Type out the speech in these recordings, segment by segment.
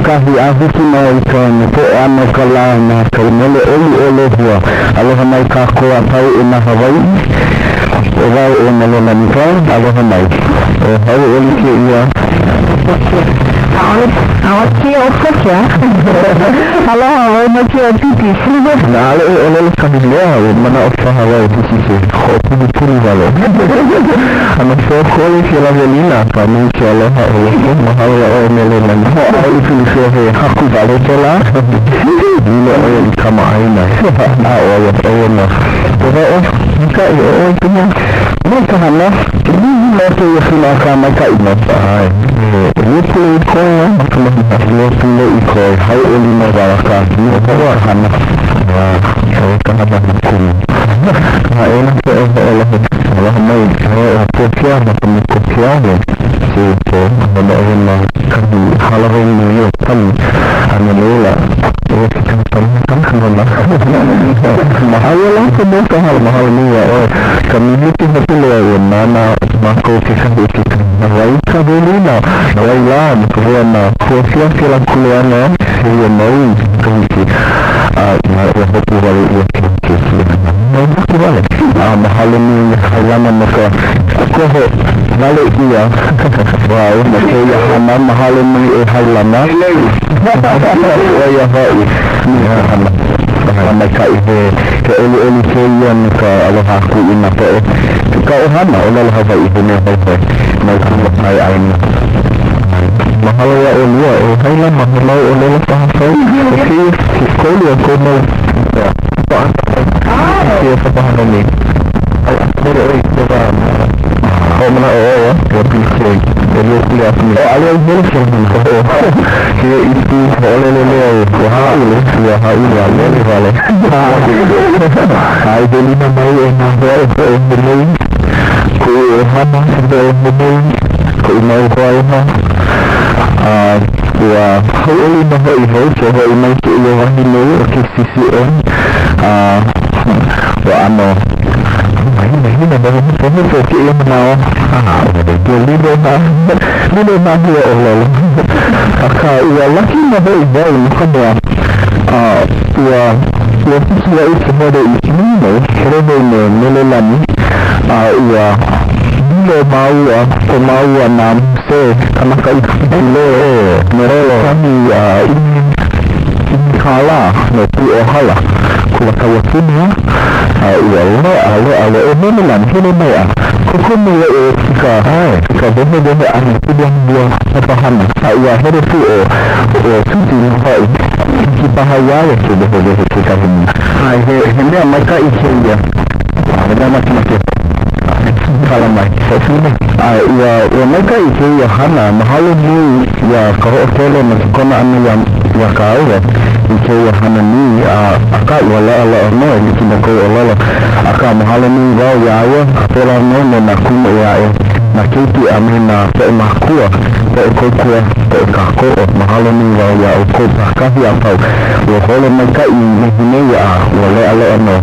Kahi ahuki mai kone po ano kala na kaimele oli hua aloha mai ka koa tau ina Hawaii o wau o nalona nika aloha mai o hau oli ke ia Awaki o Fokia. Aloha, wai maki o Titi. na ale o lele kamilea o mana o Hawaii tisi se o puri wale ana so kole ke la velina pa mi ke aloha o mahalo o nalona nika o ifili se he haku vale tola Dilo o i kama aina a o na o nika i o punya mai kahana Lo tu yasuna ka mai ka ina ai Lupu ikoya Lupu ikoya Hai uli na waraka Lupu warhana Hai kahana hukumi Hai ena ke Allah mai Hai kokia Maka kokia Si po Wala ina Kami halahin niyo Kami Hanya lola mahal lang semua mahal niya kami itu betul ya mana mako kisah itu nawai kabelina nawai lah kuana kuasian sila kuana ya mau kami ya betul wali ya betul wali mahal ni halama maka aku balik dia wow maka ya hama mahal ni halama ya hai ya hama ka ibe ke eli keyan ka aloha ku ina pe ka ohana aloha ba ibe ne hai mai ka mai aini mahalo ya olua hai la mahalo olola pa sa ke skoli ko mo ya pa ke sa pa ni ai akore ko ba ko mana ya ko pilih ele kuliah ni ale ele ke itu oleh wahai vale ai belina mai na beli ko hana sebelum ko mau ko wa holi na hoi so hoi mai ke lo hani no ke CCN wa ano ini na baru ko ke yang mau Lilo na hiya Allah aka ya laki na bai mukanya ya sisi ya isi moda ikimino kerebe nelelani ya Lilo maua na mse kama kaikile merelo kami ini kala no tu ohala kula kawakinya ya ale nenelan hene maya kukumu ya ka bene ane tudiang buah pahana ya here tu tuti hai Hawaii sudah kita ini. Ini mereka isinya. Ada macam-macam. Kalau mereka sini, mereka isinya hana mahal ni ya kalau hotel masih kena anu yang kau ya. Isinya hana ni akak wala no ini kita kau wala akak mahal ni kau ya hotel no nak kuno ya. Nakiti amina pe makua pe kokua pe kako mahal ni kau ya ukop kahwi apa. Kalau mereka ini ya wala no.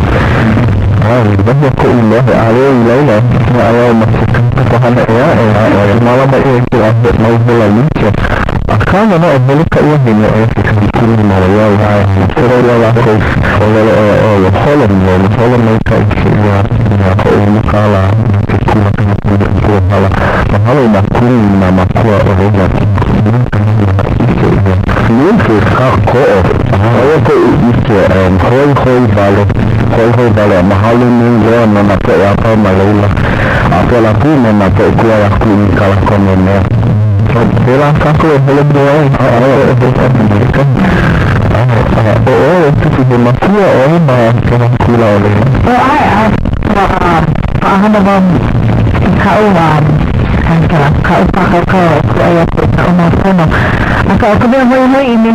Banyak kau ini ada lain ada masih kepahan ya malam baik itu ada mau lagi akan mana mereka ini kita malam ya kalau aku kalau mereka ya kau ini kalah kita kalah kalau nak nama kuah orang ini kako aku itu koi balik mahal ini lo nak apa malah apa lagi nak kuah aku ini kalah komennya bilang aku boleh doain kan itu sudah masuk orang bahasa kula oleh ada bang kau kau ayat kau nak aku dia boleh ini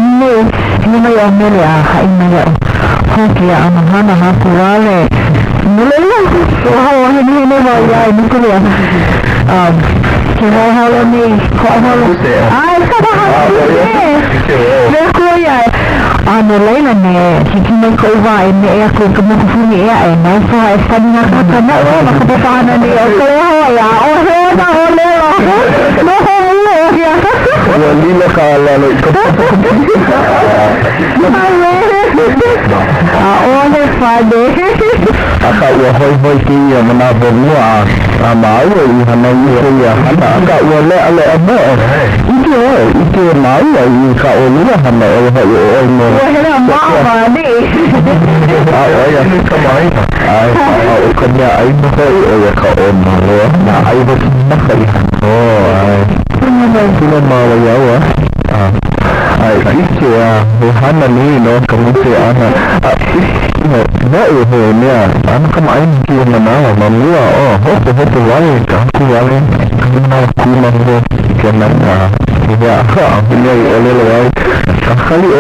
yang melia ini ya okay anak aku wale mulai wah ini ya ini kuliah kira hal ni kau hal kau ya lain ni kita kau buat ini aku kemudian ni ya ini saya sebenarnya kerana aku berpahan ni aku ya Walila kalau oleh pada akak hoi kia menabur mua mau hana ya hana akak wala ala apa itu mau kak oleh hana wala mau ni ya kamai kerja aib ya kak omalo nah aib nak Sila mawayawa itu ya hana ni no kemudian niya anak kemain dia mana mamua hope wale aku wale kena kuman ho kena ya punya oleh kali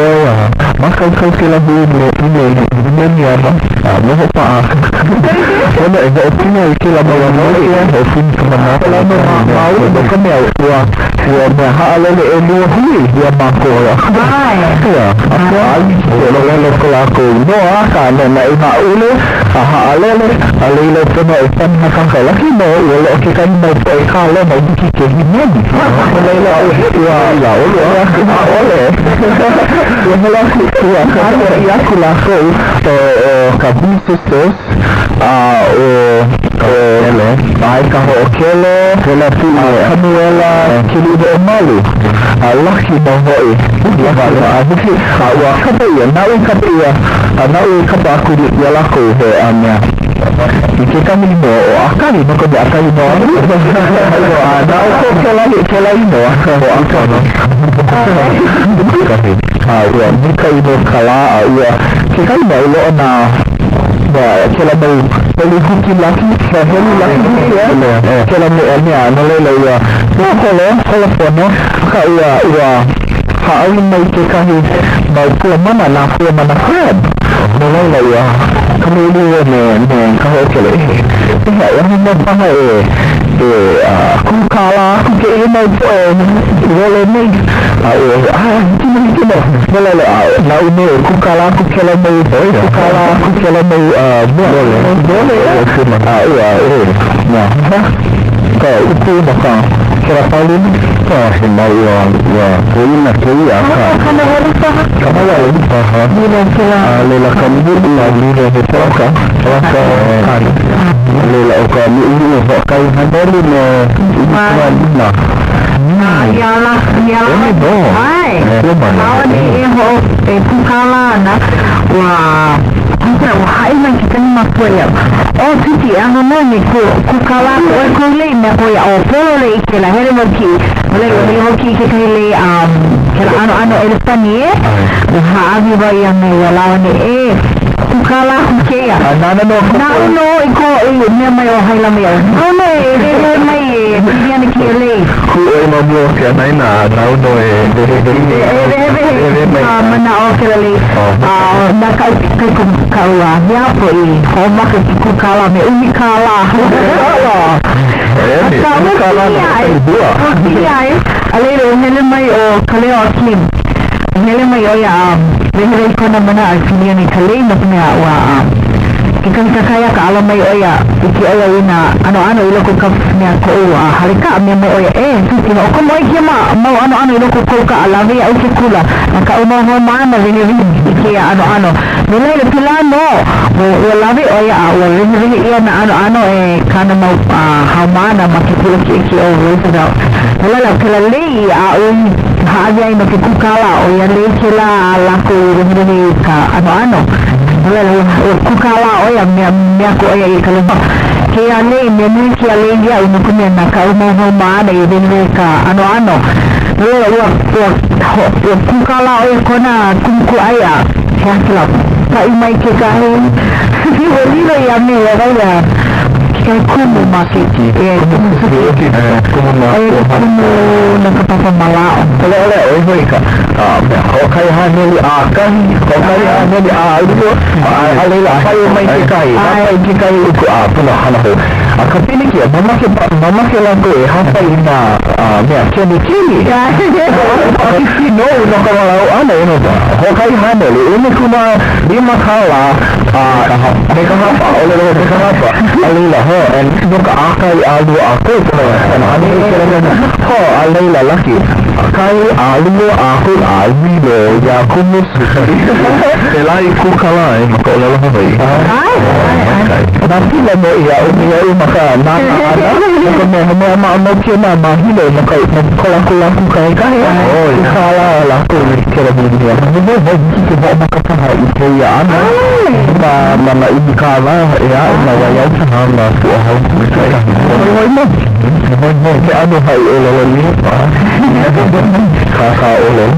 makan kau sila ini apa mau apa ada punya sila mau ya hobi kemana mau bukan ya hal ini dia mampu ya aku kalau aku no akan naik ulu alele kena ikan makan kalau kita kalau kita mau kalau mau kita ini alele ya oleh ya aku laku kabusus baik kau okelo tu kamu kili malu Allah kita hoi aku awak kata ya nawi kata aku dia laku amnya kita kami mo akan ini kau akan ini ada aku kelai mo akan ya jika itu kalah ya kita mau lo na kalau mau beli hukum lagi ya kalau mau ni nolai ya kalau fono hal mau kita mau mana nak nolai ya kemudian ni kalau okey yang mana aku kalah aku kira mau boleh ni cuma boleh nak ini aku kalah aku kalau mau boleh kau itu macam kira paling mau ya punya kaya kamu lela kamu lagi kan lela kamu ini kau handali mana ialah kalau ni kalah nak wah ini kita ni mampu ya titi anu ni ku kalah ku le na ku ya pole ikela hele moki kita le kalau anu Espanya Haabi ba yang wala ni kukala kaya no iko niya may ohay lang yun may bigyan ni kile ku mo mo kaya na no mana okay lali nakaitikay kung kawa niya po homak kukala may umikala alero nila may kaleo slim nila may Beneran ko naman na siniya ni Kalay na pinawa ikang kakaya ka alam may oya iki oya ina ano ilo ko ka niya ko halika may oya sino ko mo ikima mo ano ilo ko ka alam ya usi kula nakaumo mo mana rin iki ano nilay na pilano wala bi oya wala iya na ano kana mo hamana makipulok iki daw wala lang kalali haagay makikukala o yan rin sila lako rin ka ano kukala o yan miya ko ay ikalumba kaya rin yan siya rin ya unukunin na kaumahumaan ay rin ka ano kukala o yan ko na kumku aya kaya sila paimay kikahin wali na yan niya kaya kumu masih kumu nakapapamalaon oleh ka kaya haneli akan kaya haneli itu alila kayo may kikai uko pula hanaho kapili kia mama ke lang ko hafay na kini no nakamalaw ano ba kaya haneli ini kuma di makala dekahapa oleh dekahapa alila and nuka akai alu aku and ani ho alila laki akai alu aku alilo ya kumus elai kukala maka oleh bai tapi lamo ya maka maka mau kena mahilo maka kolang kai kala laku kira dunia maka paha itu ya mana ibu kala ya nawaya sama Tuhan berkata, "Mohon anu hai oleh kakak oleh,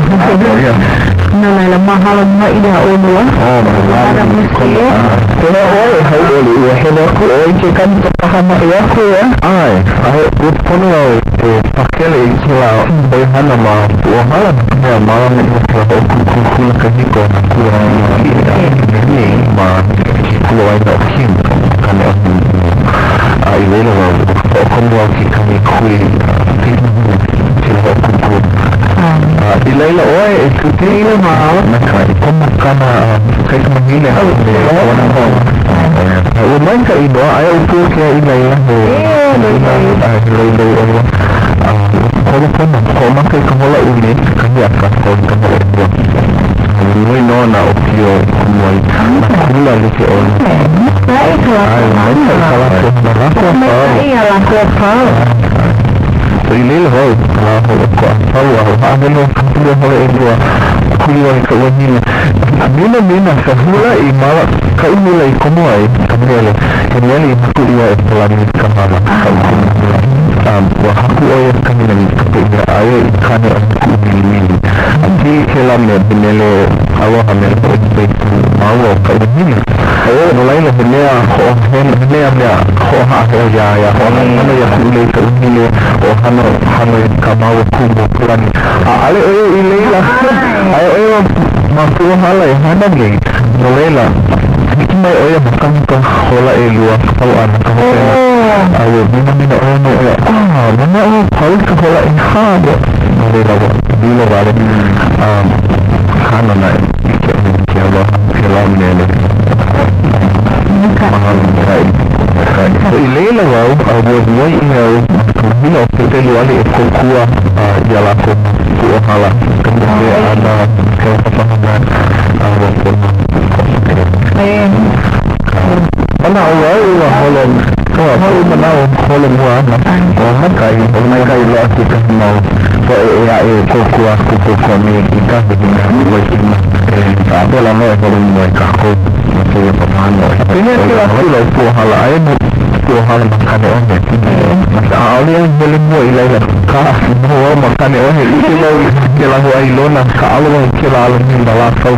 nalala mahal na ida oleh, mahal mesti. Kalau hai oleh, hello aku ikan paham ya aku ya, aku pun pakai lagi lah, bahan nama malam, malam itu kalau aku kehiko, aku ini mah keluar dari sini, kan ilela como que kami kui sila ko ilela ilela nakai como kana kay manila umay ka iba ayaw po kaya ilela ilela kalau pun kay kamula ulit kami akan kamula iba muy nona opio muy nakula liki on Ilil ho ko ano kulo ho edwa kulo ka wanila mina sa hula imala ka imula ikomo ay kamele kamele kulo ay pelani kamala wa haku ay kamila kapila ay kana ang kumili ati kelame binele awa hamel ko mawo ka wanila mulai lah benda ho ha ya mana ya kulo ka wanila hano kamau kumu pulan ale ilela ayo mampu halai hanam nolela ikimai oya bukan ka hola elua kau anak kamu ayo mina ono mana kau ka hola inha nolela bila balik hano na ikya film nele mahal kai ilela wow buat email bila hotel wali kuwa jalan kuwa hala kemudian ada kepahaman walaupun mana awal holon kalau mana holon mana kai lo kita mau ya kuwa kami kita begini begini ada lama holon mereka masih pemahaman ini adalah kuwa hala hal makan onye mas ali yang boleh buat ilahi ka semua makan onye itu mau kila huai lona ka alu kila alu ni balakau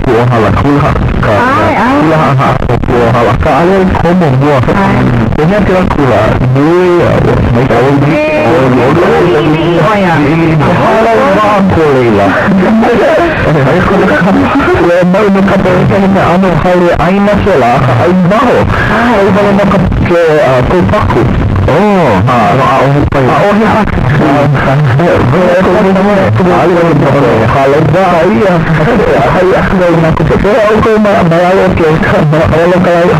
buah hal kulah ka kulah aha buah hal ka ali komo buah punya kila kulah dua mai kau ni halal bang kulah ay kulah mau nak apa ni anu hari aina selah ain bahu ay kalau nak ke kopaku oh oh ya kalau bahaya kalau nak aku malah ke kalau kalau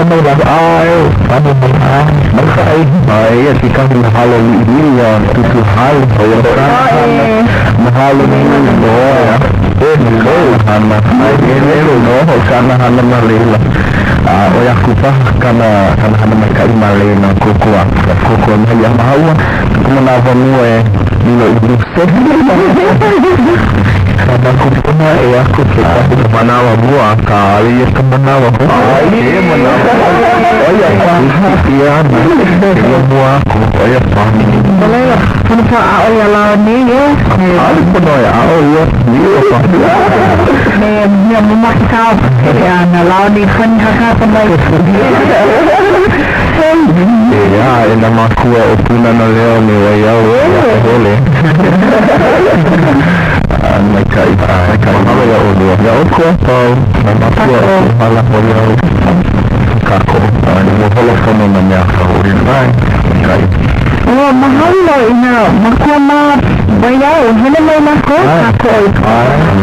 mau ayo anu maka ay jika halal ini ya itu hal mahal ini ya hana no karena hana malila oya kupa kana hana mereka malina kukua ya mahawa kumenava muwe nilo ibu karena kupuna ya kupa kumanawa buah kali ya kumanawa buah iya manawa oya ya ya buah oya pahmi boleh ya kenapa oya lawan ni ya ali pun oya oya ni apa yang memaksa ya lawan ni kan kakak pemain ya nama kuah opuna na leo ni waya boleh mereka malah ya Allah ya aku tahu nama kuah malah waya kako ni mohon kamu menyahau rinai oh mahal loh ini makuah mah bayar hanya mau makuah kako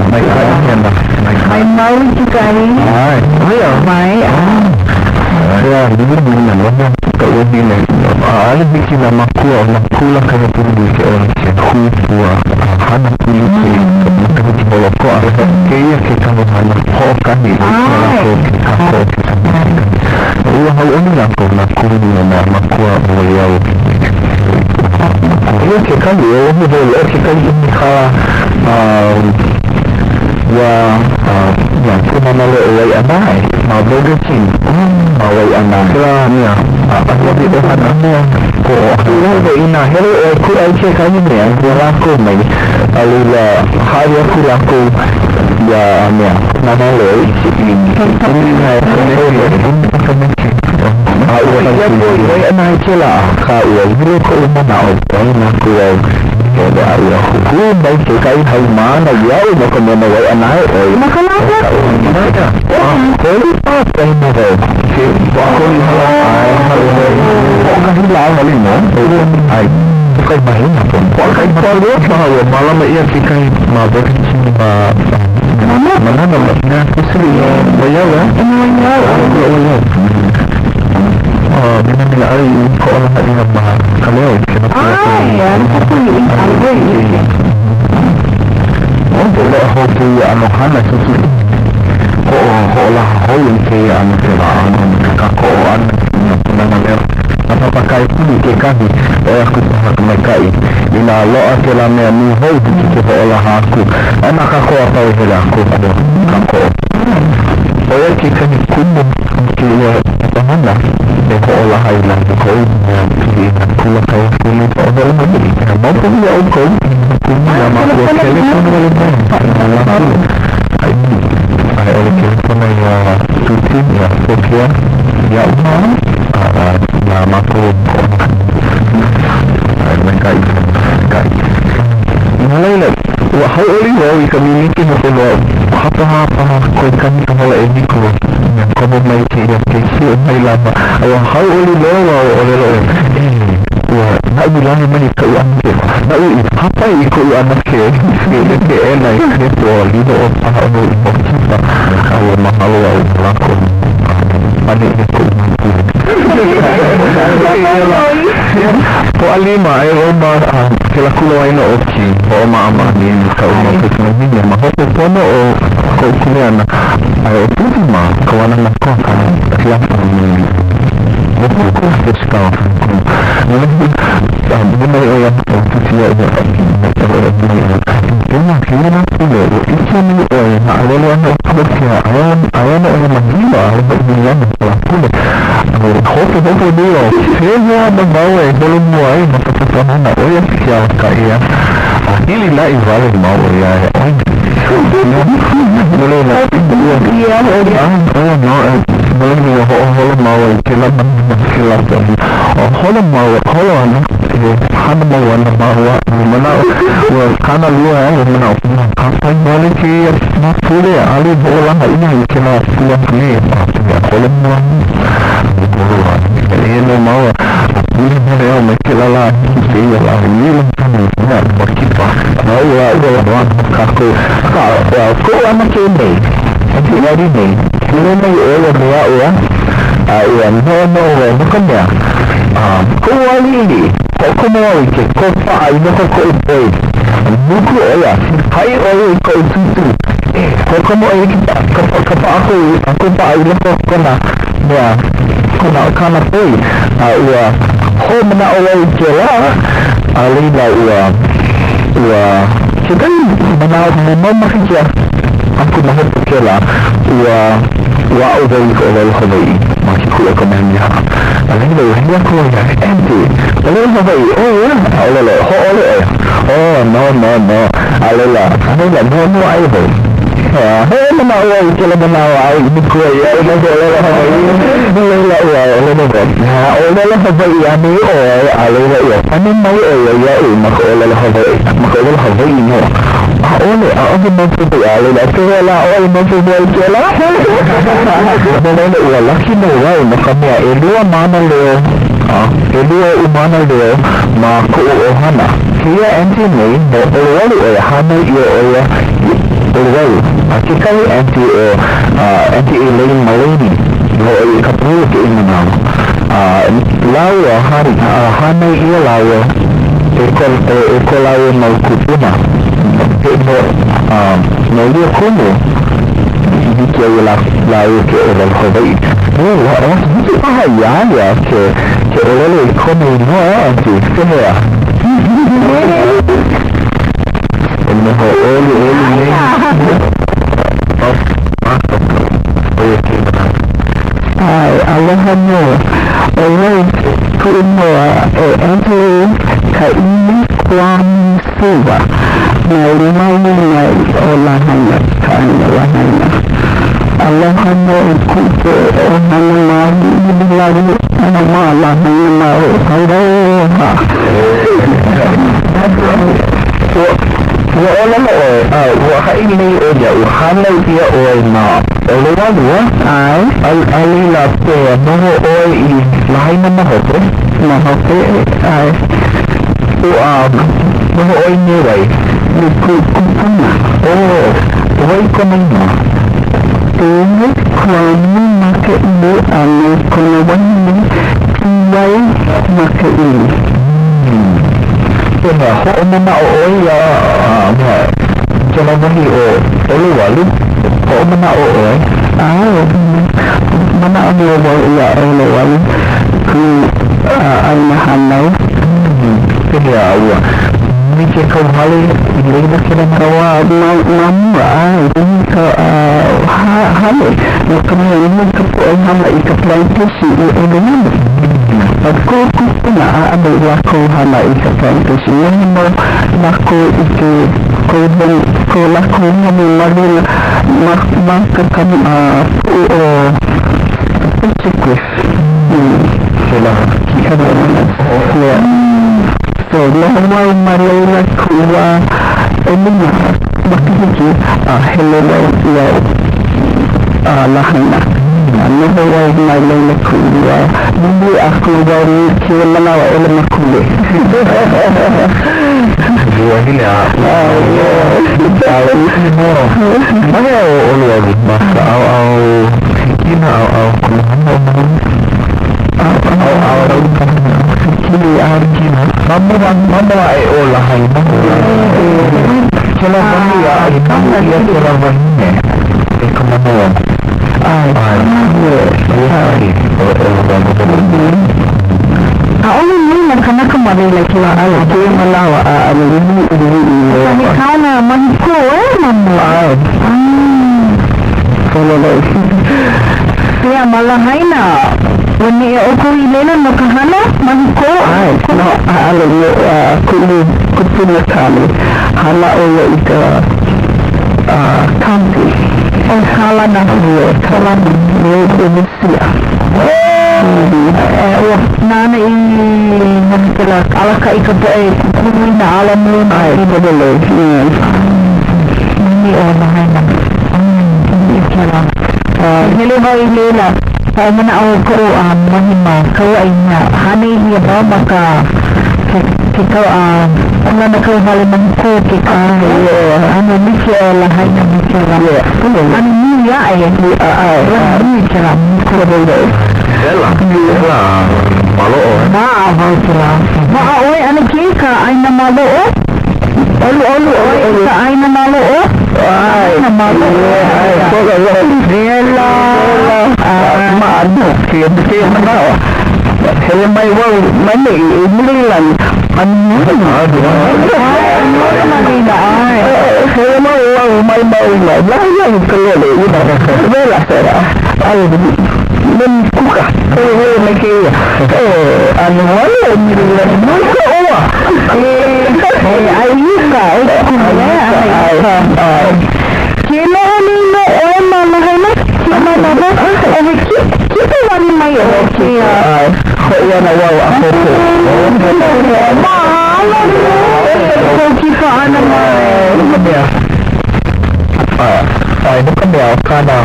mereka yang main mau juga ni ya baik ya ini benar lah kalau ini ada bikin nama kuah kena tunggu ke orang kuah hana polisi kita boleh kuah kaya kita hana hokan ni kako hal ini lah kau nak nama kuah beliau ini kita dia boleh kita ini kah yang cuma malu awal anak, malu kecil, awal anak. Kerana apa yang kita hadapi, kalau ina, kalau aku aja kami ni, aku laku ni, alula hari aku laku, ya ni, nama lo, ini awal anak celah, kau ini kau mana awal aku ada ayah hukum baik sekali hal mana dia nak kemana way anak makan apa kalau apa yang ada kalau hal hilang kali no ay bukan main apa bukan bahawa malam ia tikai mabuk mana namanya istri bayar bila ay ko ang hating mahal kalau yan ako yung algoy boleh hobi anu hana susu ko olah hoin ke anu keraan kakoan namanya apa pakai pun ke kami aku tak mereka ina lo akela me ni hobi ke olah aku anak aku apa yang aku kako oya kita ni kumbung kaya apa mana ko olah ailan ko pilih kulah kaya kulit olah lagi mampu ya ko kulah mampu telepon wala mampu ay oleh telepon ya tutin ya Sofia ya nama ko ay mereka mulai lah wahai oli community mo ko apa ko kan wala ini ko yang kamu mai kaya kesi mai lama wahai oli lo wah nak bilang ni kau ambil nak apa ikut anak ke enak ni poli do apa kita kalau mahal lakon panik ni ko ko alima ay rumah kila kulo ay no oki o mama ni ka uma ko ni ma ho ko no o ko kuliana ay o puma kawanan na ko ka kila ni ko discount benda yang dia Kena kena pula itu ni awal yang kerja awal orang menggila orang yang pula hopo dio. Hea mau holo mua mapapapahana oia kia kaia. Hili la ivale mau ya. Boleh lah. Iya, Oh no, boleh holo mau kila kila holo mau holo hana mau mana kana lua mana kapan boleh kia mapule ali bola ini kila pulang ni holo mau ini mau ini mana kila lah dia lah ini lah berkipa mau kaku anak ini nanti hari ni ini oleh dia no bukan ya kau ali kau mau ikut kau pak ini kau ikut buku ya hai kau itu kau mau ikut kau aku pak ini kau kena ya kena pun ya kau mana orang jelah ali lah kita mana kerja aku mahu berkela udah Hawaii masih kuat kemennya ini loh aku ya empty oleh Hawaii no no ayo mana Hawaii kalau mana Hawaii ini kuat ya oleh Hawaii oleh Hawaii ini ya kami mau ya maka oleh Hawaii no aku mampu beralih lah oleh mampu berjalan boleh laki nawai makanya edua mana leo umana leo maku ohana kia anti ni oleh hana ia oleh akikali anti lain malini kapuru ke inanam lau hari hana ia lau lau mau kupuna no dia kuno dia lalu ke oleh Hawaii itu bahaya ke oleh kuno nanti semua Allahumma oleh kuno anti kaini kuam suwa Nai olahana Allahumma ikut ohana lagi nama Allahumma Allah wahai ini oja uhana dia oina oleh dua alila pe mahu oi lain mahu mahu oi nilai kupuna oi komanya ini kamu makai ini ane kawan ini tinggal makai ini kena ho mana oi ya jangan bagi oleh walu ho mana oi mana ane ya oleh walu ku aina hanau kena awak Mungkin kau hal ini kena bawa ini ke hal kemudian ini kepunyaan ikat plantasi ini aku punya ambil laku hal ikat plantasi ini mau laku itu kau laku ini lagi makan cukup setelah kita ya so normal Malaysia kuwa ini makanya hello ya lahana anu Hawaii Malaysia kuwa dulu aku dari kira menawa elem aku dua ini ya mana orang masa kina kini arjina mama olah ini kalau bagi ya dia orang ini kemana Orang ni nak kembali lagi lah, dia melawa, ini kau nak mampu, kalau lagi, dia malah hai nak. Wani ako ilenan makahana mahiko. Ay, no, alam mo, kupunin kami. Hala o ito, county. O sala na. Sala na. Siya. Nana sila ala ka ikaw ay kukunin na alam mo na. Ay, pabaloy. Hindi o mahana. Hindi sila. Hilimaw ilila. Kaya mo na ako ko mahima. Kaya ay na. Hanay niya ba maka kikaw kung na nakawala ng ko kikaw. Ano niya lahay na niya. Ano niya ay niya. Kukunin. Ela, malo Maahaw sila. Maaoy, ano kika ay namalo. Olu, isa ay namalo. ay, namalo. ay, Rela. maano, kaya na, kaya may mali, lang, ano Manila ay. kaya may maula, layang kalili, wala sara, ay, kuka, kaya may kaya, ano wala, nila, nila, ayuka, Kila nino oy mamahay na kila na ba? Kita wani may kaya. kaya nawawa ako po. Mahala mo. Kita ano may. Ay, bukan dia, karena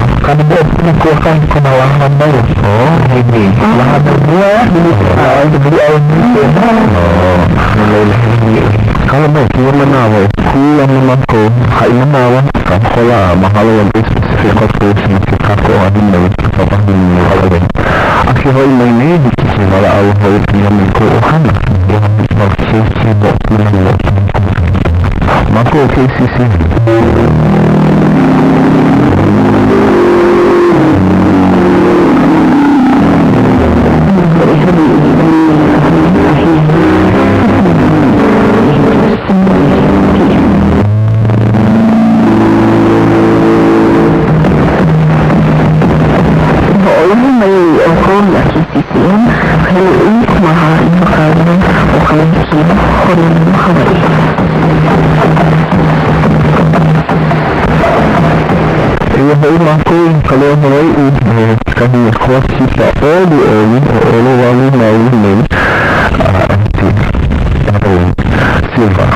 dia mengukuhkan kenalangan baru. Oh, ini. Lahan buah, dibeli air mulai ini. Kalau mau kuya manawa, kuya naman ko, hay manawa, kaya mahalo yung specific ko sa nakikako ano na kapagin mo kalawin. Actually, may naidik kasi wala ako yung pinamin ko ohana. Yung mag-sisi-sibok lang lang. Mako, okay, sisi. Kalau mulai kami kuat kita oli wali maulin atau silva.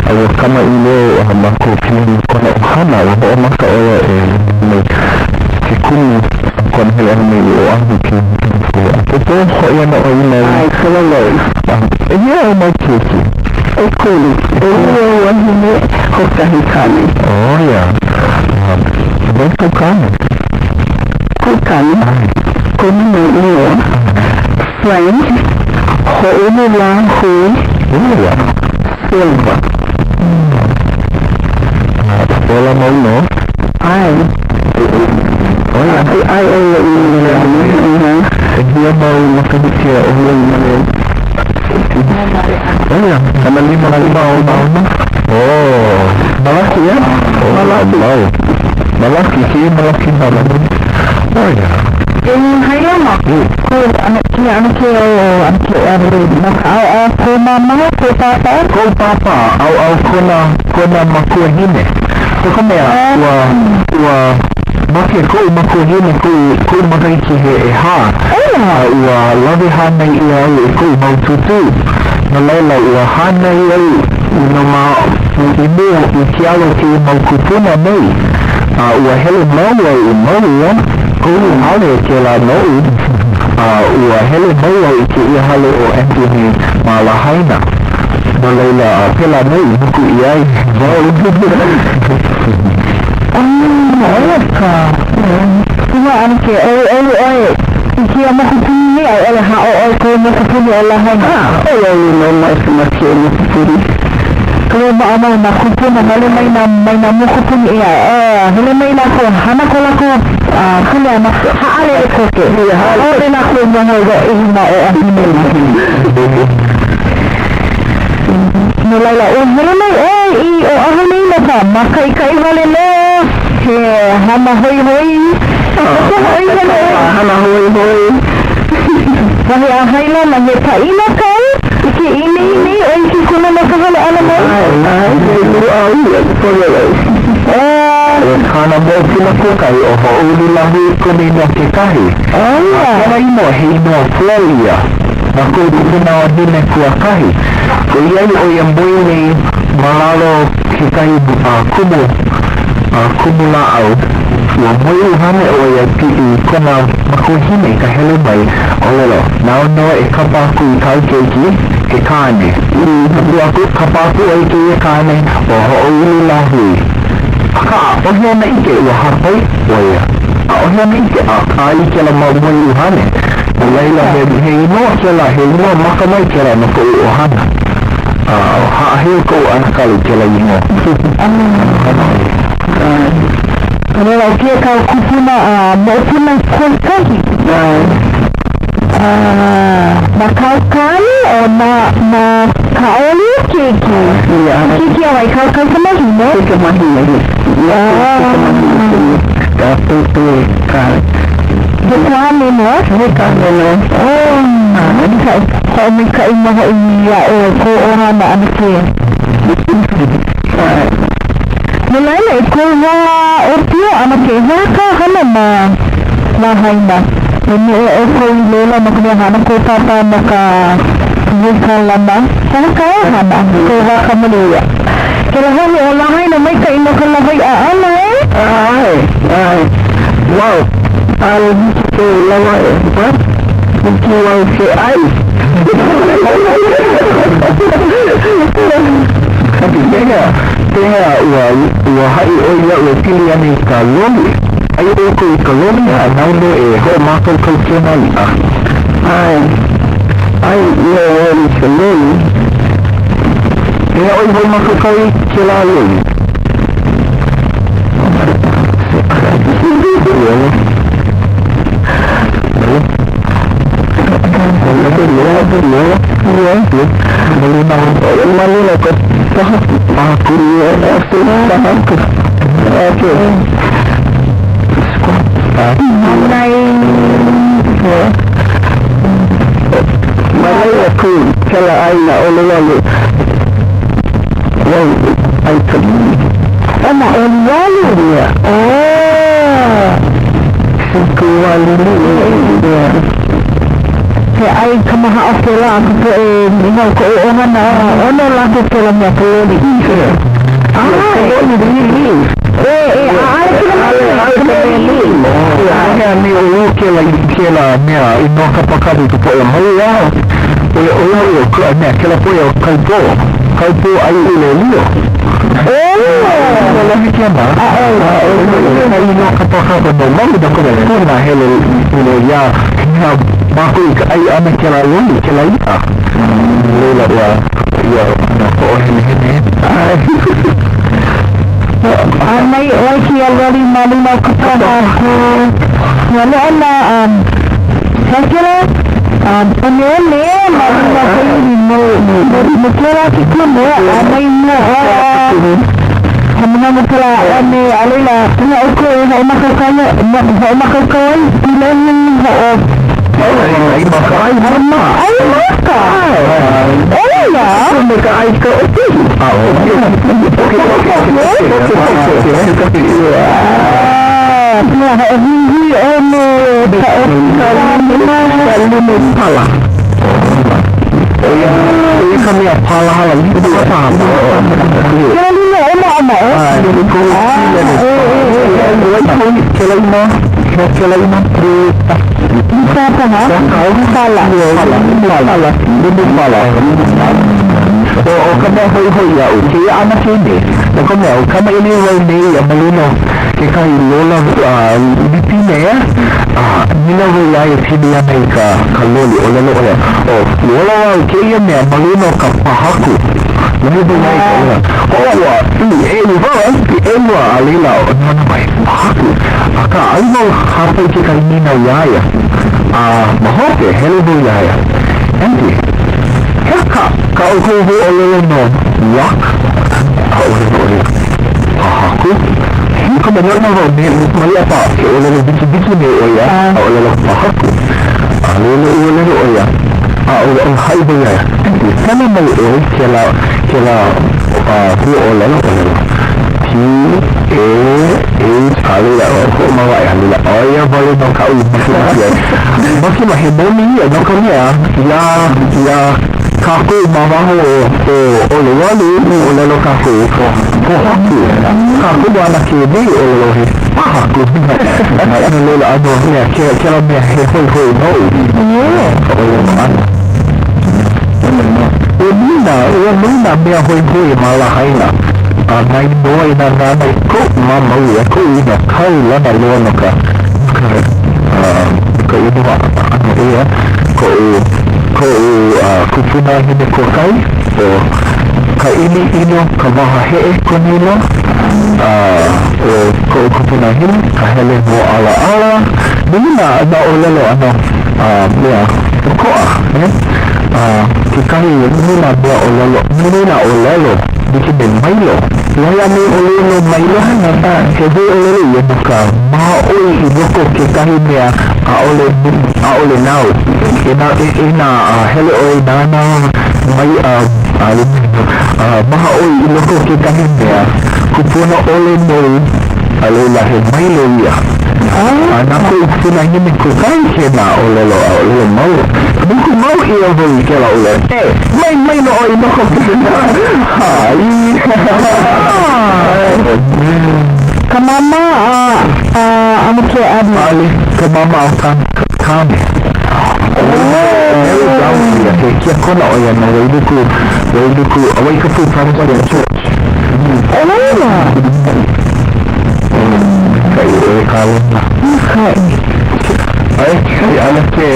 Kalau kama ini mako pilih kona ohana wa maka oya kikuni kon helan ni o bikin itu hoya na oya ay kalau iya makiki ekoli wahine hokahikani oh ya bentuk kami bukan komunikasi French lahu silva bola mau no ay oh ya ay dia mau makan dia oh ya sama lima mau oh malaki ya malaki oh ya hay lắm ạ. Cô anh cô mama cô papa kona makuhine so kama wa makia ko makuhine ko makaichi ha wa labi hana ia ko maututu na laila wa hana ia no ma ibu ikialo ki maukupuna nei wa hele maua ko hale kela no wa hele maua iki ia hale o Anthony Malahaina na laila pela nei nuku iai ka cuma anke iki ama kupuni ala ha ko mo kupuni ala ha no mais makie mo kupuni kalau mau nakupuna may na mo kupuni hili may na ko hana ko la ko kaya na haale ko ke haale na ko mo ngo ihma o ahini nulala hili may ahini na ka makai kai valele ke hana hoi hoi. Hana hoi hoi. Wahi ahaila na he paina kai. Iki ini o iki kuna makahala ala mo. Hana mo pina ko kai o ho'uli lahu kuni no ke kahi. Kena imo hei no Floria. Mako dukuna o hine kua kahi. Ko iai o yamboi ni malalo ke kahi kumu laau. Wa moi uhane o ia pii kona mako hine ka hele mai o lelo. Nao no e kapaku I kau keiki ke kāne. Hapu aku kapaku o ike e kāne o ho'uli lahui. Aka ohia na ike ua hapai oia. Ohia na ike a ike la maumoi uhane. O leila he inoa kela, he inoa makamai kela na ko uhana. Ha'aheo ko anakali kela inoa. Kanela o kia kau kupuna maupuna kuakahi. Na kaukai o na kaoli keiki. Keiki awai kaukai ka mahine. Ke mahine. Ka putu ka. Ke kāne no? Ke kāne no. Hau me ka imaha ia e ko ohana anake. Nulaila e ko wa o pio anake haka hana ma haina. Ini e ko lela makanya hana ko papa maka hika lama. Sana kaya hana ko waka maluya. Kira honi o lahai na mai ka ino ka lahai a ana e? Ai. Wow. Al ko lahai. What? Mungkin wow ke ai. Tapi Tenga ua hai o ia ua pili ane I ka loli. Ai o ko I ka loli a naulo e ho mākau kau kena I a. Ai ia o I ka loli. Tenga oi ho mākau kau I ke la loli. Malina ko pakuriya aku paham oke Malay aku kala aina ole lalu wow ai kali ana ole lalu ya kuali ni ke ai kamaha o ke la ako po e ino ko o ohana ono la ko ke la mea koloni koloni ni ai Ai ni o ke la mea ino kapakari ko po e mai ao o ko mea ke la po e kaipo ai ile lio la hikema ai ino kapakari no mau da ko na hele ino ya Mako ai ana kela loli kela ita. Lela ya na ko hene. Anai oi kia lori malina kupana ko. Wala ana sakira pamele malina ko mo kera ki kuno anai mo Hamna mutala ane alila tuna uko hai makakaya pilan ho Ai makai harma. Ai maka. Ola. Mereka ai ke oke. Nah, ini ane tak pala. Ini kami pala halal itu apa? Kalau ni ama. Kalau Siapa nak? Salah. O kama hoi ya o ke ana kene. O kama ini hoi ne ya malino ke kai lola bipine ya. Nila hoi ya pini ya nei ka kaloli o lolo ya. O lola wa ke ya me malino ka pahaku. Nila hoi ya ka. O wa wa alila o nana mai pahaku. Aka almo hapai ke kai nina ya. Mahoke hele hoi ya. Anti ka uhuhu olelo no wak olelo pahaku kebanyakan orang ni Mali apa? Oleh bici-bici ni ya. Oleh faham. Oleh ya. Oleh hai boleh. Sana Mali kela hu oleh sekali lah aku mawa ya lila ya boleh dong kau masih mahiboni ya dong kau ya kaku mawa oleh wali oleh lo kaku buat kiri oleh aku lila aduh ya kira dia hoi mau oleh mana Mina biar hoi malah haina mai boy na nanay ko mamaw ako ina kaila na lono ka ko ino ano iya ko kupunahin ko kay o kaili ino kamahahe ko nilo o ko kupunahin kahele mo ala dili na olelo ano ya ko kikahi nila ba olelo bikin Milo wala may ulilo Milo hanata kasi ulilo yun ka maui inoko kikahin niya aole now ina hello oi nana may maui inoko kikahin niya kupuna ole mo alulahin Milo ya anakku ipinahin ko kahit na olelo mau buku mau iya boleh kalau oleh main no oi no ke mama anu ke ali ke mama akan kami jauh ya kia kona oya na waiduku awai kepu kamu pada church kayak kawin lah ay anak ke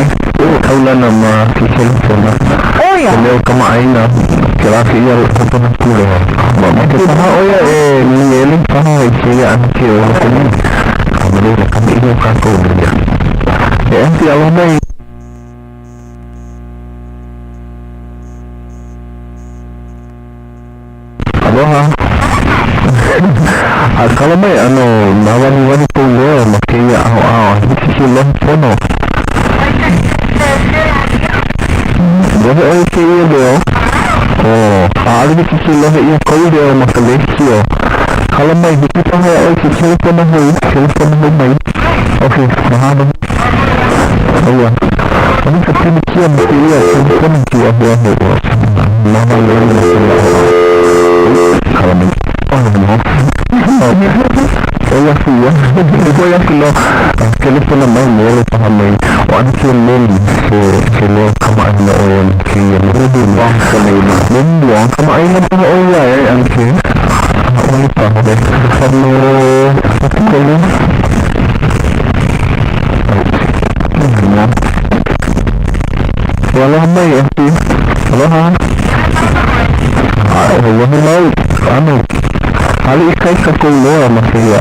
kaulan nama kecil sana kalau kemain lah kira kira apa nak pulang mama kita ni sana saya anak ke orang kamu ni kami ini kaku dia nanti Allah mai Allah kalau mai nawani pulau makanya itu silang pono jadi kaya dia ada di sisi lah yang kau dia masalah dia kalau mai kita hai kecil pun mai okey faham awak ini kepentingan dia kepentingan dia lama kalau mai Oya siya, ito yung kilo pala may meron pa kami o ano kilin kilo kamaan na oyan kaya nabibang kamay na nabibang kamain na pa na oya ang kaya ulit pa ako dahil sa kilo wala may wala ha wala may ano hali ikay sa kulo masaya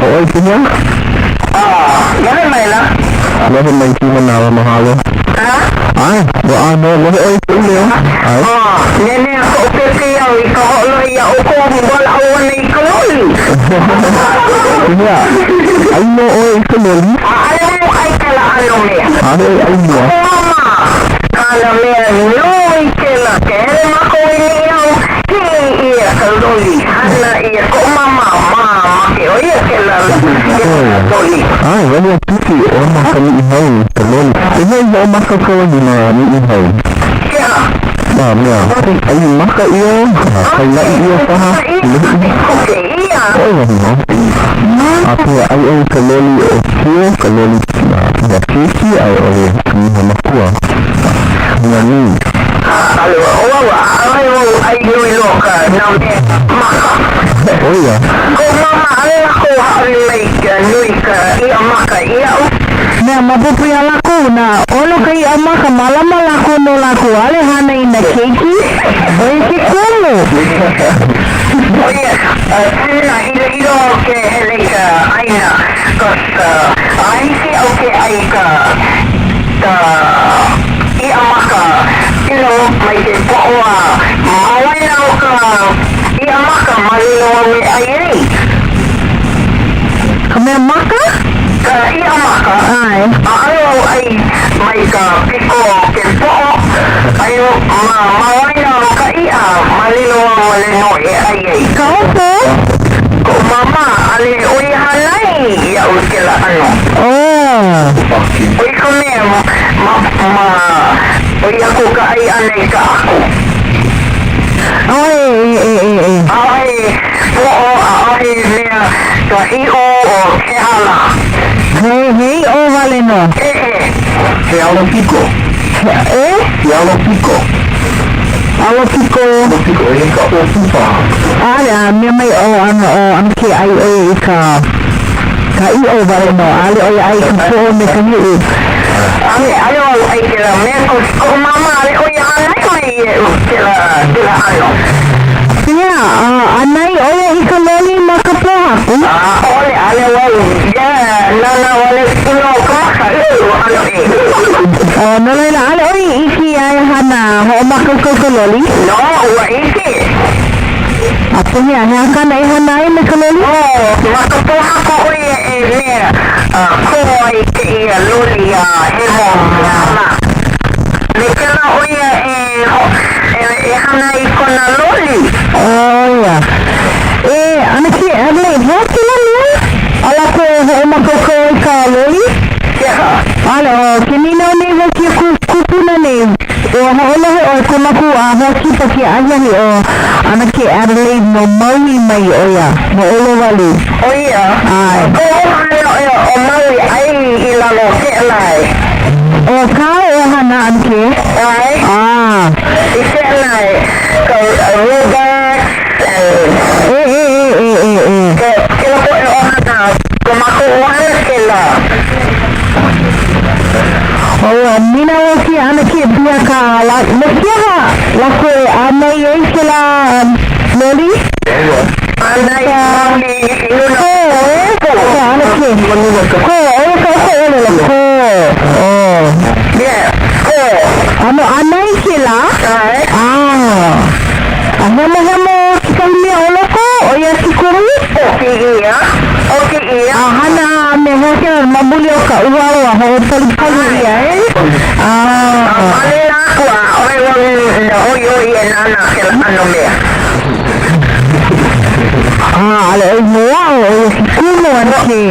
oi punya Yan may lang Lahat may nawa mahalo ay ano oi punya ay nene ako kaya ikaw iya uko wala awan na ikaw punya ay mo oi kuloli alam mo kay kalaano niya ay mo alam niya kela kaya makoy niya iya kaloli hana iya ko mama iya kela kaloli ay wala tuti o makali inaw kaloli ina makakawa ni inaw ya ay maka iyo kaya iyo pa ha oh no ako ay kaloli o siyo kaloli na kiki ay makuha ngani alo ay loka nampe maka oh ya ko mama ako halay ka iya maka iya na mabupuya laku na olo kay ama ka malamal ako no laku ale hanay na keki oy kikulo oye na ilo ke helika aina kosta ay si okay ay ka iya maka ilo ai ke poa mawai na ka ia maka malilo ai ai Kami maka? iya maka ayo ai mai ka piko ke poa ayo mawai na ka ia malilo malino ai ai Kau po? ko mama ale oi halai ya ukela ano oi kami oi aku ka ai anai ka aku ai ai nea ka hiho o ke hala Hei, vale no. ke alo piko ke alo piko Alo piko e ka o pupa Ala, mai ano ke ai ka i vale no. Ale ai ka po me ka ni ale ai ke la me ko mama ale oi halai mai ke la ano Kaya, anay ika loli makapohaku. ole ale wau ya nana wale kuno kamaka ano Nalay na ale iki ay hana ho makakaloli. no wa iki Apo niya, haka na ihana ay makaloli. makapoha ko oi ne ko ai ke ia loli hemo na nekela oi hana iko na loli Ya. Ano ki, ano hoti na niya? Ala ko ho makakal ka loli. Ano, kininaw ni hoki kupuna ni. Ho kumaku hoki paki anya ni ano ki Adelaide no maui mai oya. No olo wali. oia ko ano o mai ai ilalo ke lai Kau hana anke? ai ike lai ko Robert kila ko e ohana kumako ohana kila Mina woki ana ki bia ka la mekia la ko ana ye kila loli ana ya ni iluno ana ki ko yeah ko ano ana kila hamo kita ni oloko oya sikuru okay iya hana me hoki mabuli ka uwa ho pali ya ale kwa oi oi nana kila ano me ale wow sikuru anke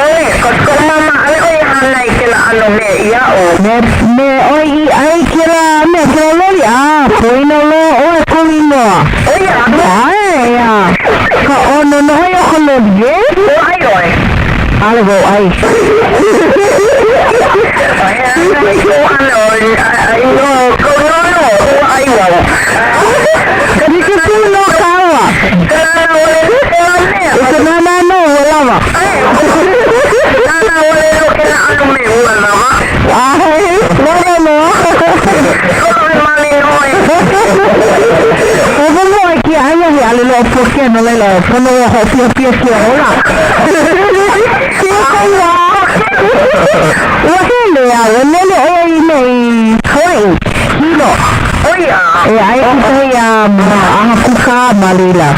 oi ko mama ale oi hana kila ano me ya me oi ai kira loli poino lo kolino oia ya ka ono no yo kolodi ai oi ale go ai kadi kitu lo kawa nana no lava no Ovo aqui ai ale lo porque no le lo no ho pia hola Wakele ya wenele nei Hawaii kilo ai kita ya kuka malila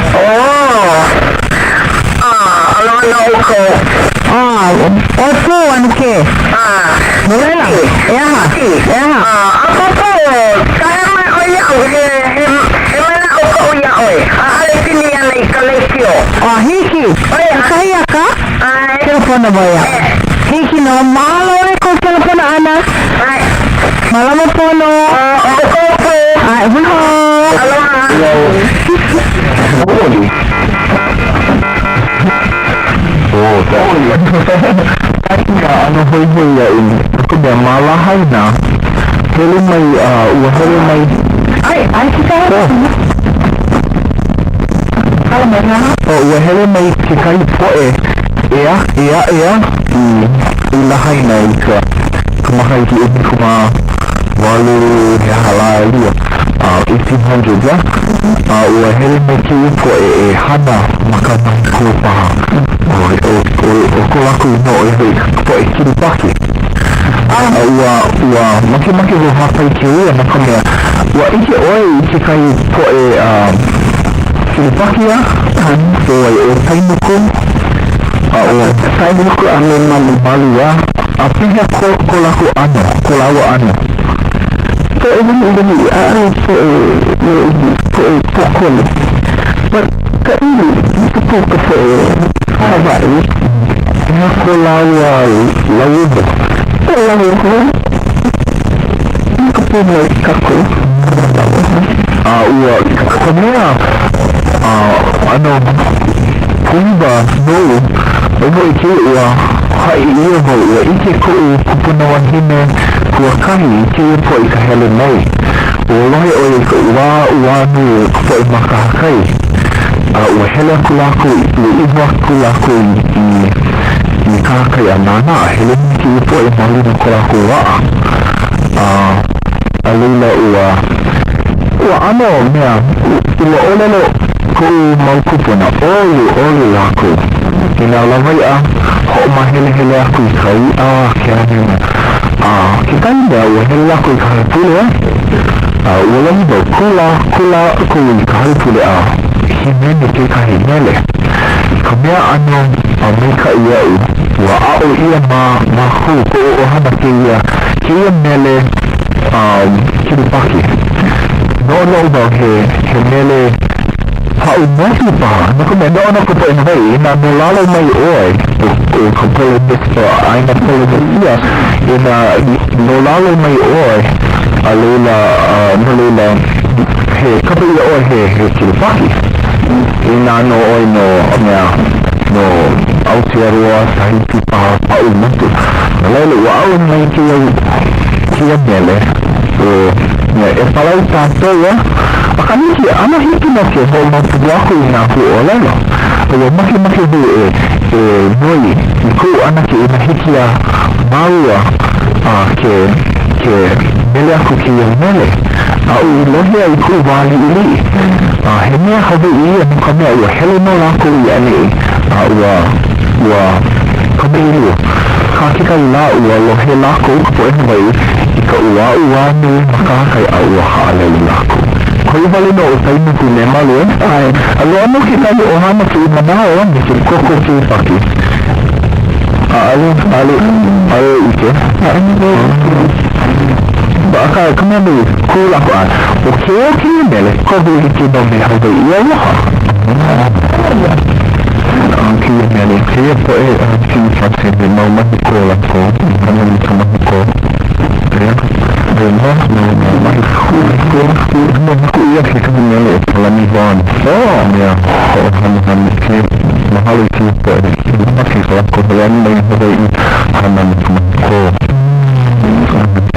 opo anke Molela apa po saya mai oia hemena oko oia oi ale tini ana ikalekio hiki kaya ka telepona boya hiki no malo ko telepona ana malamo pono hello ano hoy ya ini aku dah malahan na heli mai heli mai ai kita kalau mana heli mai kikai poe ia ilahay na ika kumahai ki ini kuma walu ya halal dia 1800 ya heli mai ki poe hana makanan ko pa o ko laku no poe kiri paki wa maki ho hapai ke ia na kamea wa ike oi ike kai po Filipakia so ai o tainuku o tainuku ane malu malu ya apiha ko laku ano ko lawa ano so ini ai po kole but kaini itu po ke Hawaii na ko lawa lawudo lawu ko mo kako ua kamea ano kuiba no omo ike ua hai ia mo ua ike ko kupuna wahine kua kahi ike ia po i ka hele nei ua lohe o i ka ua nu po i makahakai ua hele aku lako ua iwa aku lako i kahakai anana a hele niki i po i malina ko lako waa alila ua ano mea ua olelo ko maukupuna olu lako ina lawai ho mahele aku i kai ke anina ke kai mea ua hele lako i ka haipule ua lamido kula ko i ka haipule himene ke ka himele ka mea ano meka ia ua ao ia ma hu ko ohana ke ia mele Kiribaki no ba he mele hau mosi pa no me no ko po nei na no lalo mai oi ko pole this aina pole dia ina no lalo mai oi alula no he kapia oi he Kiribaki ina no oi no mea no Aotearoa sahipi pa umotu lalo wa au mai kia mele e palau tato ya akaniki ana hiki no ke ho mapu wako ina hu olelo o maki hu noi iku ana ke ina hiki ya maua ke mele aku ki ya mele au lohe a iku wali ili he mea hawe ia nuka mea ua hele no lako i ane ua kame ilu ka kika la ua lohe lako po enwai ka ua ni makakai a ua haalelu lako ko i wale no o tainuku ne malu alo anu ki kai o hana ki i manao ni ki koko ki i paki alo ike ba aka kama ni kula ko o keo ki i mele ko hui ki no me hau ia waha ki i mele kea po ki i pati ni mau mahi ko lako kama ni kamahi ko Aku iya sih sebenarnya pelani bond. Ya, han ke mahal itu pada masih kalau kemudian dari hanan ko.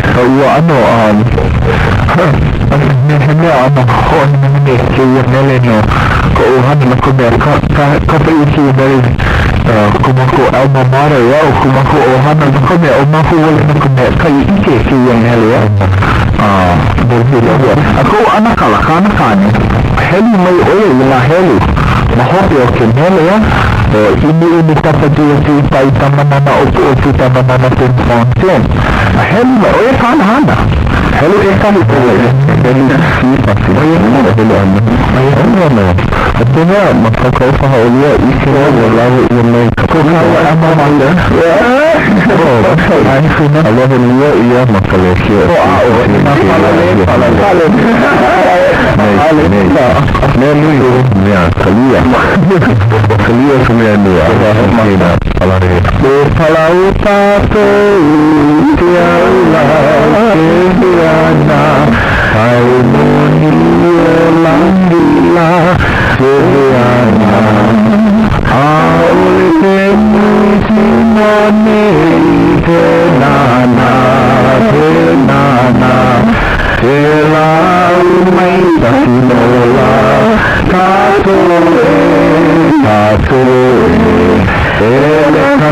Kalau ano ini ano hon ini kaya meleno ko han ko merka ka isi dari kumako alma mater ya kumako ohana ko me omako wala ko me kai ike kaya mele ya ako anakala kana kani heli mai oye ila heli mahopi o ke mele ya ini tapatu si pai tamanana o tamanana ten fonten heli mai oye kana hana heli ekali pole heli si pasi oye ano adunya makakaufa haulia isira wala wala kakuna ama mala ai fina Allah niya iya makalesi ya kalia semuanya Allah palare palau tato tiala kehiana hai monio landila kehiana aule temusimone tenana telau mai tasinola tato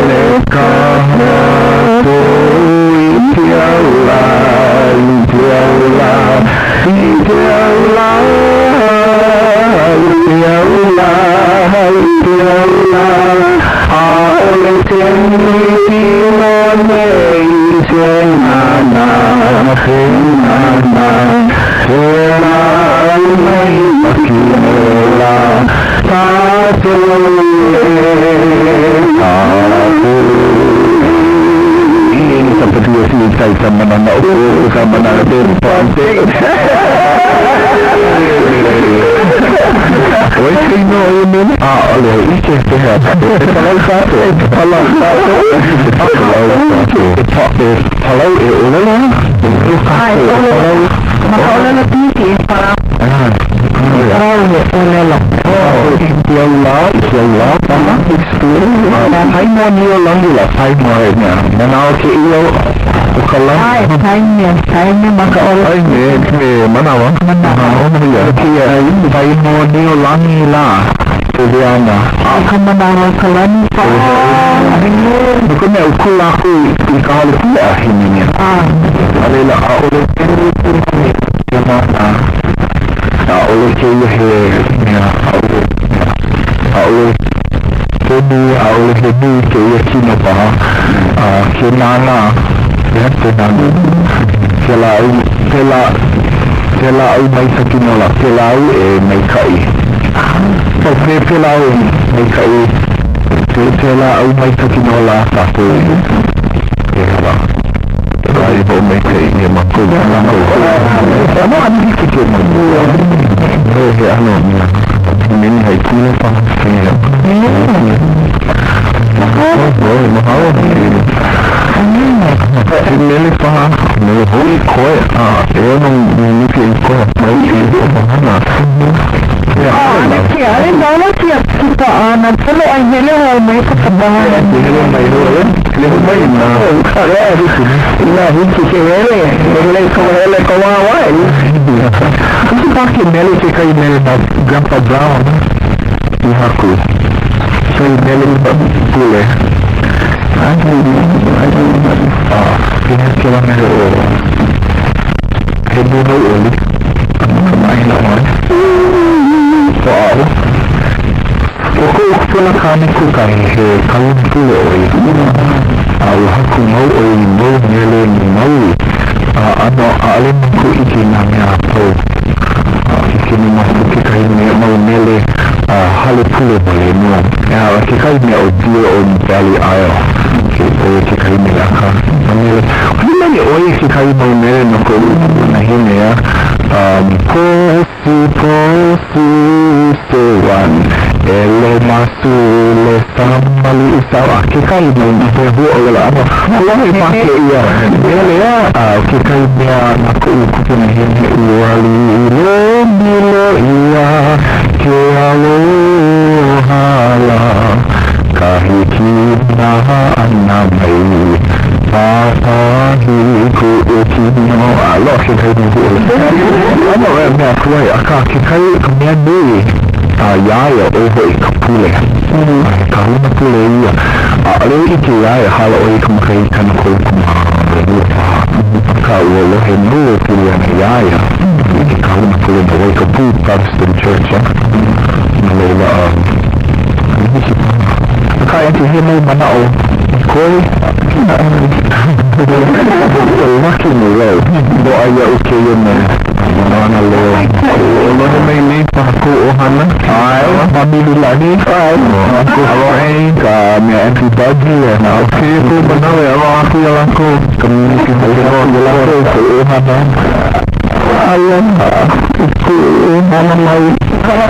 leka to itiaula aole temiti mone Sinana, Sela May Pakinola, ini seperti selesai sama nama ukur sama nama penting. Oi, Trino, ini oleh ini sehat. Kalau satu, kalau akan menawar kalian bukannya ukur aku kalau tidak ini adalah oleh oleh cewek oleh kedu cewek Cina kenana ya kenana Selau may sakinola, selau may kai. Pagre selau may kai, selau may sakinola satu. Kaya tayo po may kai niya magkul. Ano ang ikikit mo? Ano niya? Minhay kulo pa kaya. Mahal. Nele pa, nele huli koe, eu não me fico mais tempo mana. Ano siya kita nagpulo ay nele may kasabahan. Nele may na. Kaya dito. Ina hindi kaya nele kawawa. Kasi bakit nele kay nele na Grandpa Brown? Ihaku. So nele pule. Pinagkilang na hebuno ulit kumain naman wow ko na kanin ko kaya kalun pulo lahat ko mau mau nila mau alin ko ikinamya po ikinimasuki kayo mau nila halipulo bali mo kikayo niya o diyo o bali ayo oye kikayo nila ka manila ano man yung oye kikayo mau nila nako nahin niya posi sewan ele masule samali isaw kikayo mau nila o wala ano wala ipake iya nila ya kikayo niya nako ukupo nahin niya uwali bilo iya alohala kahit namay papahiku ukino alo kikay niyo ano nga kuway kikay kamyan ni yaya oho ikapule kahit na pule iya alo iti yaya hala o ikamakay kanako kaulo henu pule na yaya kahit na pule na way kapu Protestant Church Malala kaya tihinay manao koy laki mo raw do aya okay yun na mga leo ano na may late pa ko ohana ay mabili lagi ay ako ay kami antibody na okay ko manaw ako lang ko community ko ohana ayan ko ohana may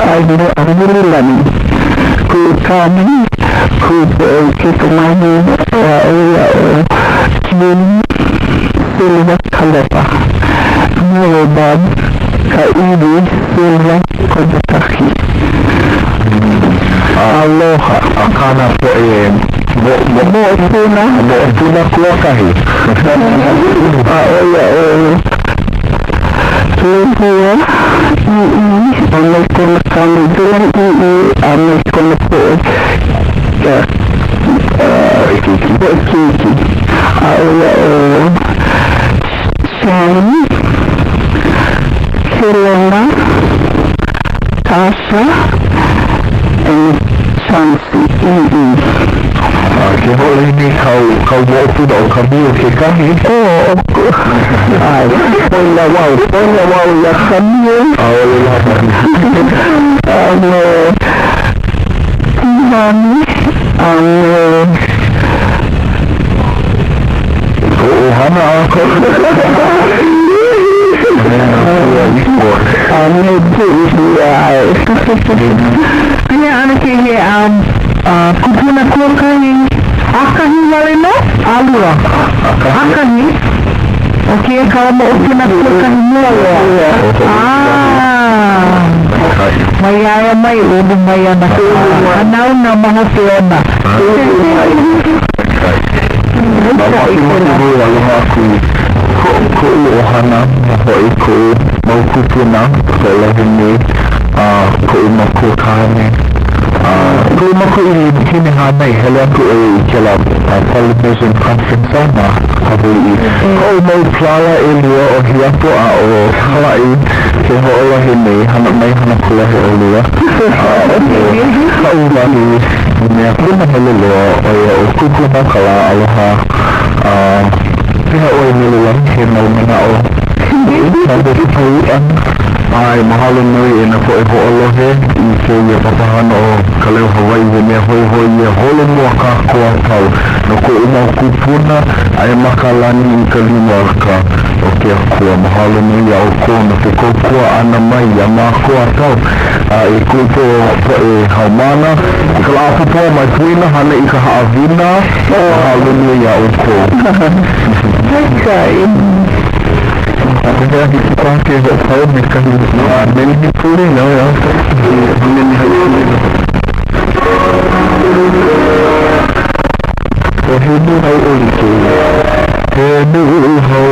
ay dito ang nililan ko kami ko kumani kin silva kalepa nalobad kaidi silva kodatahi aloha akana po mo tuna kuwa kahi Tuwa amay ko na kami doon amay ko na po kiki Sam Helena Tasha and Chancy kaya wala hindi kau mo po daw kami okay kahit ay spoiler wow ya kami wala hana ako kaya ano kaya kupuna ko kay akahi wala no alura akahi okay kalau mau kupuna ko kahi mo maya may ubo maya na anaw na mga Fiona ko ohana ko mau kupuna kalau ini ko makukane ko ini hanay halan ko jalan television conference sama habuli ko mau plala elio o hiapo o halai ke ho Allah ini hanak mai hanak kulah elio ko bani ni aku mahalo o kupuna kala aloha pihak o niluan hinau menao sampai sepuan ay mahalo nui ina po Allah ike ya papahan o kaleo Hawaii wene hoi ya holo mua kakua tau no ko umau kupuna ay makalani ikalima ka oke akua mahalo nui ya oko na te kokua ana mai ya makua tau ikupo haumana kala apu po mai puina hana ika haavina mahalo nui ya oko Ada di pakai tahu mereka ini di puri lah ya. Oh hidu hau itu, hidu hau.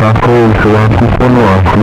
Aku selaku penuh aku